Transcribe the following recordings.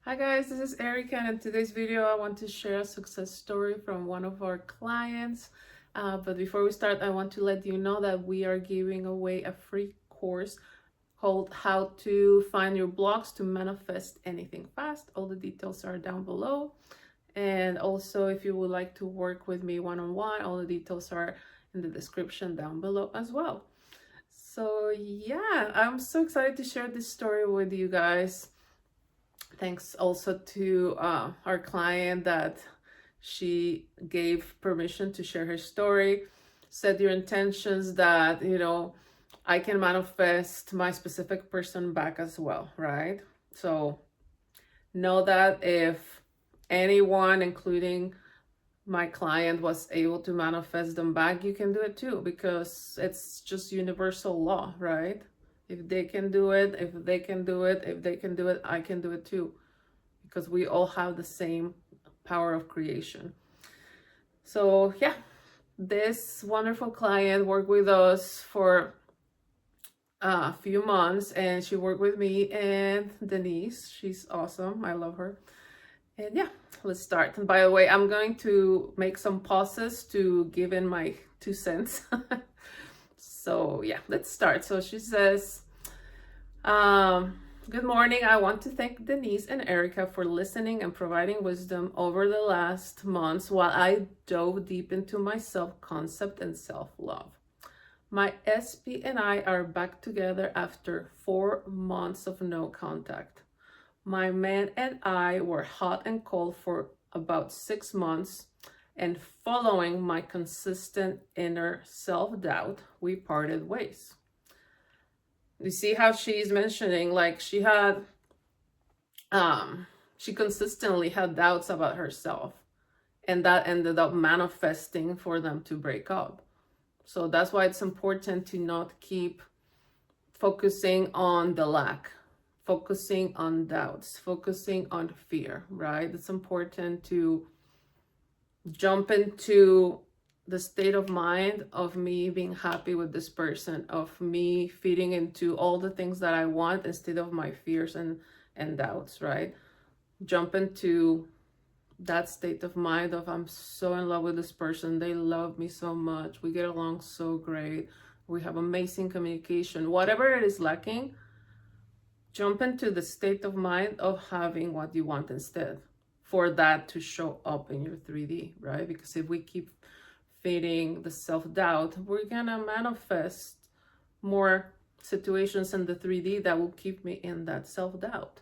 Hi guys, this is Erika, and in today's video I want to share a success story from one of our clients. But before we start, I want to let you know that we are giving away a free course called How to Find Your Blocks to Manifest Anything Fast. All the details are down below. And also, if you would like to work with me one-on-one, all the details are in the description down below as well. So yeah, I'm so excited to share this story with you guys. Thanks also to our client that she gave permission to share her story. Set your intentions that, I can manifest my specific person back as well, right? So know that if anyone, including my client, was able to manifest them back, you can do it too, because it's just universal law, right? If they can do it, if they can do it, if they can do it, I can do it too, because we all have the same power of creation. So yeah, this wonderful client worked with us for a few months, and she worked with me and Denise. She's awesome. I love her. And yeah, let's start. And by the way, I'm going to make some pauses to give in my 2 cents. So yeah, let's start. So she says, good morning. I want to thank Denise and Erika for listening and providing wisdom over the last months while I dove deep into my self-concept and self-love. My SP and I are back together after 4 months of no contact. My man and I were hot and cold for about 6 months, and following my consistent inner self-doubt, we parted ways. You see how she's mentioning, like, she consistently had doubts about herself, and that ended up manifesting for them to break up. So that's why it's important to not keep focusing on the lack, focusing on doubts, focusing on fear, right? It's important to jump into the state of mind of me being happy with this person, of me feeding into all the things that I want instead of my fears and doubts, right? Jump into that state of mind of, I'm so in love with this person. They love me so much. We get along so great. We have amazing communication. Whatever it is lacking, jump into the state of mind of having what you want instead, for that to show up in your 3D, right? Because if we keep feeding the self-doubt, we're gonna manifest more situations in the 3D that will keep me in that self-doubt.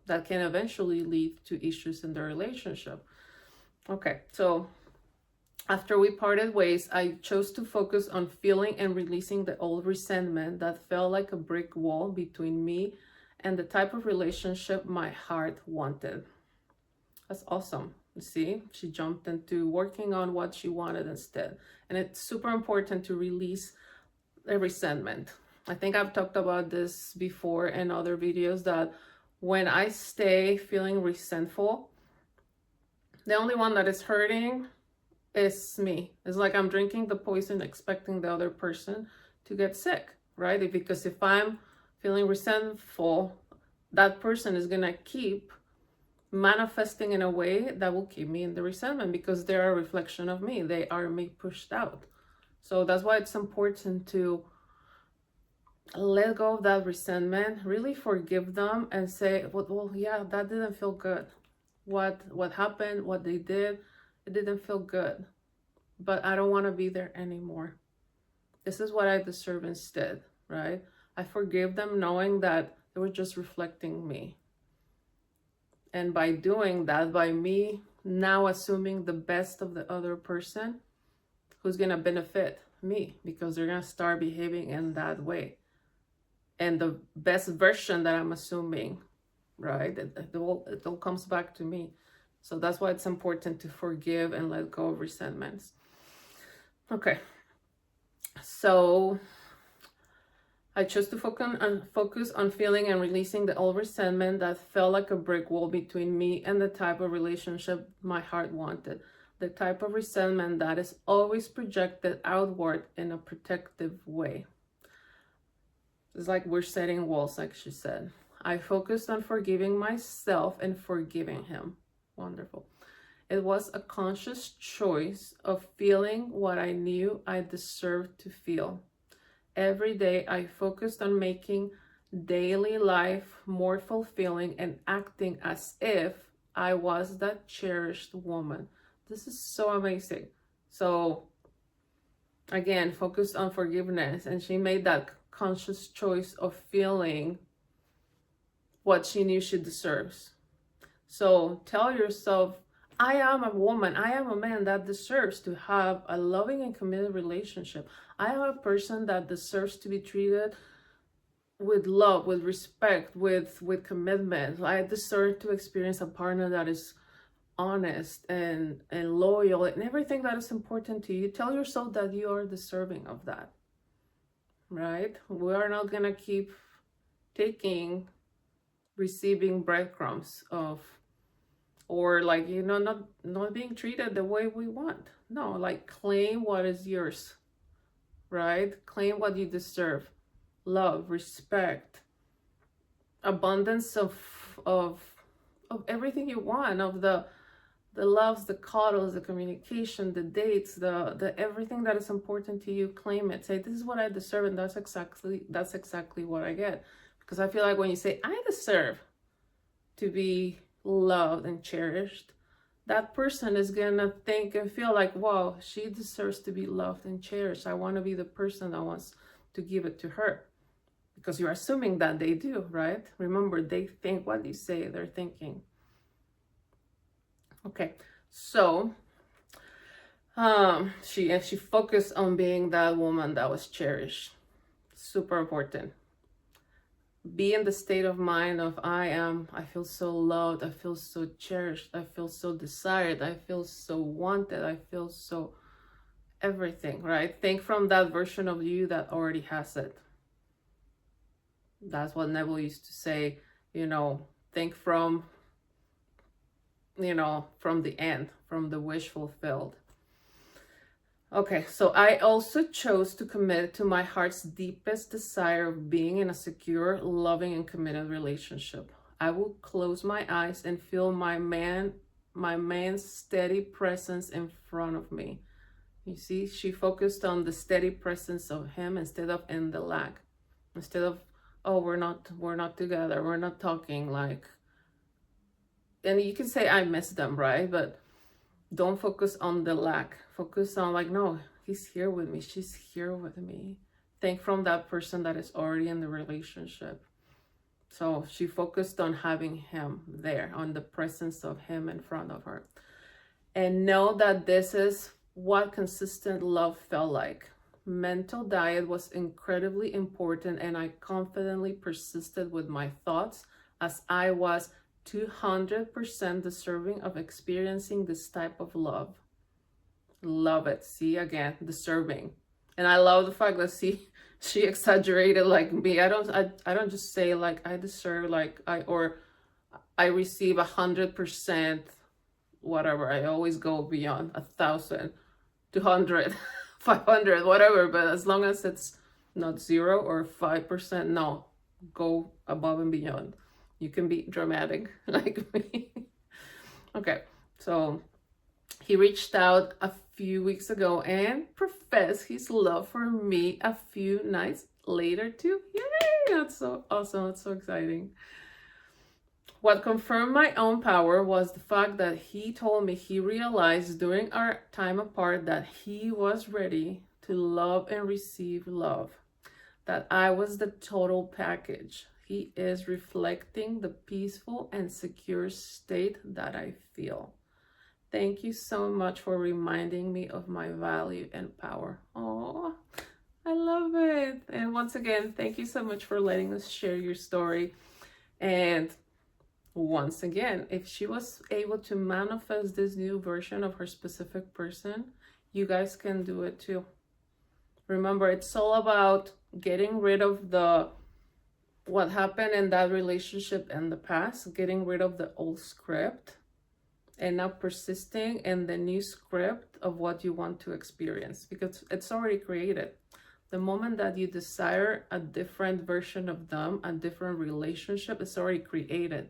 That can eventually lead to issues in the relationship. Okay, so after we parted ways, I chose to focus on feeling and releasing the old resentment that felt like a brick wall between me and the type of relationship my heart wanted. That's awesome. You see, she jumped into working on what she wanted instead. And it's super important to release the resentment. I think I've talked about this before in other videos, that when I stay feeling resentful, the only one that is hurting is me. It's like I'm drinking the poison expecting the other person to get sick, right? Because if I'm feeling resentful, that person is gonna keep manifesting in a way that will keep me in the resentment, because they're a reflection of me. They are me pushed out. So that's why it's important to let go of that resentment, really forgive them and say, well, yeah, that didn't feel good. What happened, what they did, it didn't feel good, but I don't want to be there anymore. This is what I deserve instead, right? I forgive them knowing that they were just reflecting me. And by doing that, by me now assuming the best of the other person, who's going to benefit me, because they're going to start behaving in that way. And the best version that I'm assuming, right, it all comes back to me. So that's why it's important to forgive and let go of resentments. Okay. So I chose to focus on feeling and releasing the old resentment that felt like a brick wall between me and the type of relationship my heart wanted. The type of resentment that is always projected outward in a protective way. It's like we're setting walls, like she said. I focused on forgiving myself and forgiving him. Wonderful. It was a conscious choice of feeling what I knew I deserved to feel. Every day I focused on making daily life more fulfilling and acting as if I was that cherished woman. This is so amazing. So again, focused on forgiveness, and she made that conscious choice of feeling what she knew she deserves. So tell yourself, I am a woman, I am a man that deserves to have a loving and committed relationship. I am a person that deserves to be treated with love, with respect, with commitment. I deserve to experience a partner that is honest and loyal and everything that is important to you. Tell yourself that you are deserving of that, right? We are not gonna keep receiving breadcrumbs of, or like, you know, not being treated the way we want. No, like, claim what is yours, right? Claim what you deserve. Love, respect, abundance of everything you want, of the loves, the cuddles, the communication, the dates, the everything that is important to you. Claim it. Say, this is what I deserve, and that's exactly what I get. Because I feel like when you say, I deserve to be loved and cherished, that person is gonna think and feel like, wow, she deserves to be loved and cherished. I want to be the person that wants to give it to her. Because you're assuming that they do, right? Remember, they think what you say they're thinking. Okay, so she focused on being that woman that was cherished. Super important. Be in the state of mind of, I feel so loved, I feel so cherished, I feel so desired, I feel so wanted, I feel so everything, right? Think from that version of you that already has it. That's what Neville used to say, you know, think from, you know, from the end, from the wish fulfilled. Okay, so I also chose to commit to my heart's deepest desire of being in a secure, loving, and committed relationship. I will close my eyes and feel my man's steady presence in front of me. You see, she focused on the steady presence of him instead of in the lack. Instead of, oh, we're not together, we're not talking, like, and you can say I miss them, right? But don't focus on the lack. Focus on, like, no, he's here with me, she's here with me. Think from that person that is already in the relationship. So she focused on having him there, on the presence of him in front of her. And know that this is what consistent love felt like. Mental diet was incredibly important, and I confidently persisted with my thoughts as I was 200% deserving of experiencing this type of love. Love it. See, again, deserving. And I love the fact that she exaggerated like me. I don't just say like I deserve, like I receive 100%, whatever. I always go beyond 1,000, 200, 500, whatever. But as long as it's not 0 or 5%, no, go above and beyond. You can be dramatic like me. Okay, so he reached out a few weeks ago and professed his love for me a few nights later too. Yay! That's so awesome. That's so exciting. What confirmed my own power was the fact that he told me he realized during our time apart that he was ready to love and receive love, that I was the total package. He is reflecting the peaceful and secure state that I feel. Thank you so much for reminding me of my value and power. Oh, I love it. And once again, thank you so much for letting us share your story. And once again, if she was able to manifest this new version of her specific person, you guys can do it too. Remember, it's all about getting rid of what happened in that relationship in the past, getting rid of the old script, and now persisting in the new script of what you want to experience, because it's already created. The moment that you desire a different version of them, a different relationship, it's already created.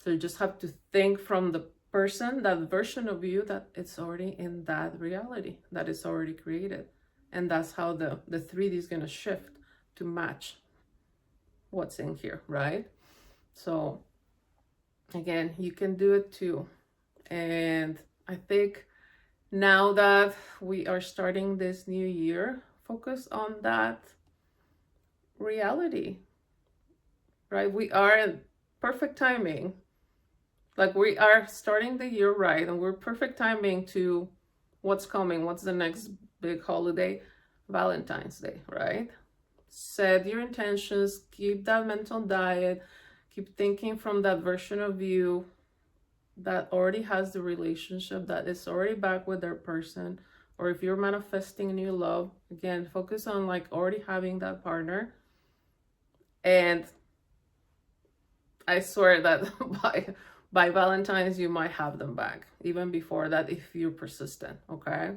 So you just have to think from the person, that version of you, that it's already in that reality, that is already created. And that's how the 3D is going to shift to match what's in here, right? So again, you can do it too. And I think now that we are starting this new year, focus on that reality, right? We are in perfect timing. Like, we are starting the year right, and we're perfect timing to what's coming. What's the next big holiday? Valentine's Day, right? Set your intentions, keep that mental diet, keep thinking from that version of you that already has the relationship, that is already back with their person. Or if you're manifesting new love, again, focus on like already having that partner. And I swear that by Valentine's, you might have them back. Even before that, if you're persistent, okay?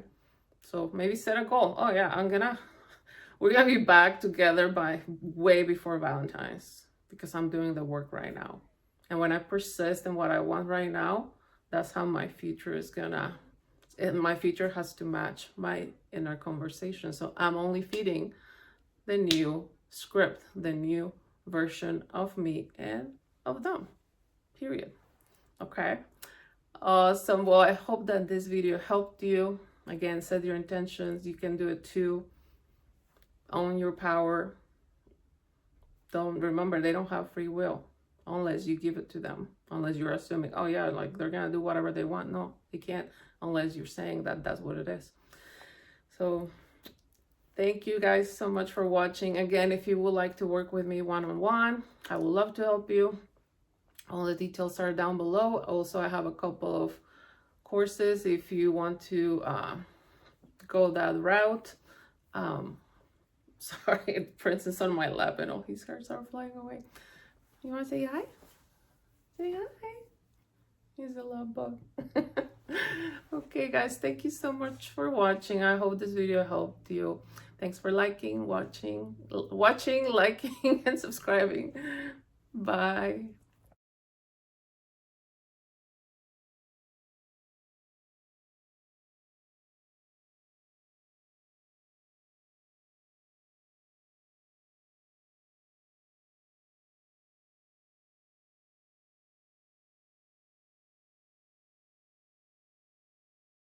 So maybe set a goal. Oh yeah, we're gonna be back together by way before Valentine's, because I'm doing the work right now. And when I persist in what I want right now, that's how my future is my future has to match my inner conversation. So I'm only feeding the new script, the new version of me and of them, period. Okay. Awesome. Well, I hope that this video helped you. Again, set your intentions. You can do it too. Own your power. Remember, they don't have free will unless you give it to them. Unless you're assuming, oh yeah, like they're gonna do whatever they want. No, they can't, unless you're saying that that's what it is. So thank you guys so much for watching. Again, if you would like to work with me one-on-one, I would love to help you. All the details are down below. Also, I have a couple of courses if you want to go that route. Sorry, Prince is on my lap and all his hairs are flying away. You want to say hi? Say hi. He's a love bug. Okay, guys, thank you so much for watching. I hope this video helped you. Thanks for watching, liking, and subscribing. Bye.